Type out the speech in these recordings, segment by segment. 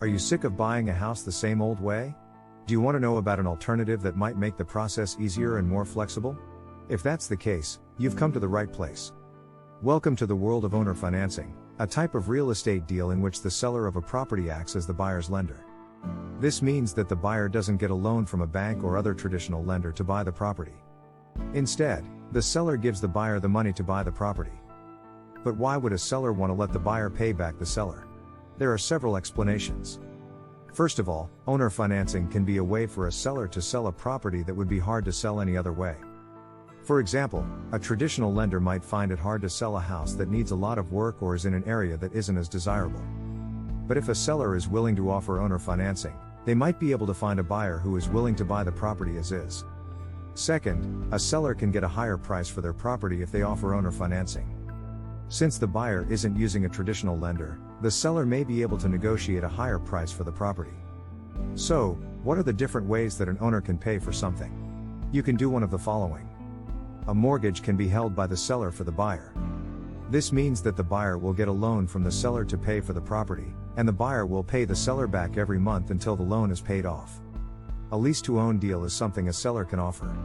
Are you sick of buying a house the same old way? Do you want to know about an alternative that might make the process easier and more flexible? If that's the case, you've come to the right place. Welcome to the world of owner financing, a type of real estate deal in which the seller of a property acts as the buyer's lender. This means that the buyer doesn't get a loan from a bank or other traditional lender to buy the property. Instead, the seller gives the buyer the money to buy the property. But why would a seller want to let the buyer pay back the seller? There are several explanations. First of all, owner financing can be a way for a seller to sell a property that would be hard to sell any other way. For example, a traditional lender might find it hard to sell a house that needs a lot of work or is in an area that isn't as desirable. But if a seller is willing to offer owner financing, they might be able to find a buyer who is willing to buy the property as is. Second, a seller can get a higher price for their property if they offer owner financing. Since the buyer isn't using a traditional lender, the seller may be able to negotiate a higher price for the property. So, what are the different ways that an owner can pay for something? You can do one of the following. A mortgage can be held by the seller for the buyer. This means that the buyer will get a loan from the seller to pay for the property, and the buyer will pay the seller back every month until the loan is paid off. A lease-to-own deal is something a seller can offer.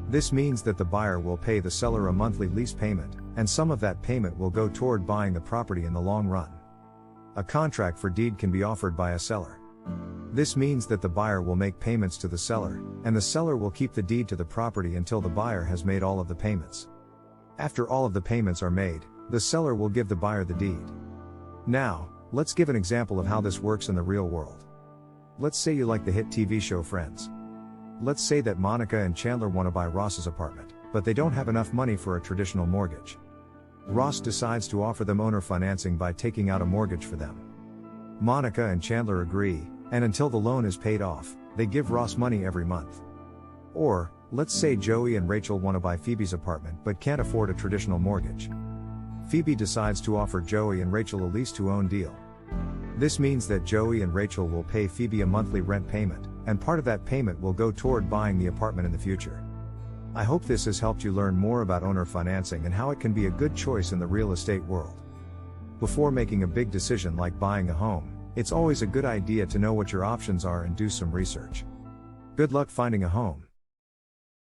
This means that the buyer will pay the seller a monthly lease payment, and some of that payment will go toward buying the property in the long run. A contract for deed can be offered by a seller. This means that the buyer will make payments to the seller, and the seller will keep the deed to the property until the buyer has made all of the payments. After all of the payments are made, the seller will give the buyer the deed. Now, let's give an example of how this works in the real world. Let's say you like the hit TV show Friends. Let's say that Monica and Chandler want to buy Ross's apartment, but they don't have enough money for a traditional mortgage. Ross decides to offer them owner financing by taking out a mortgage for them. Monica and Chandler agree, and until the loan is paid off, they give Ross money every month. Or, let's say Joey and Rachel want to buy Phoebe's apartment but can't afford a traditional mortgage. Phoebe decides to offer Joey and Rachel a lease-to-own deal. This means that Joey and Rachel will pay Phoebe a monthly rent payment, and part of that payment will go toward buying the apartment in the future. I hope this has helped you learn more about owner financing and how it can be a good choice in the real estate world. Before making a big decision like buying a home, it's always a good idea to know what your options are and do some research. Good luck finding a home.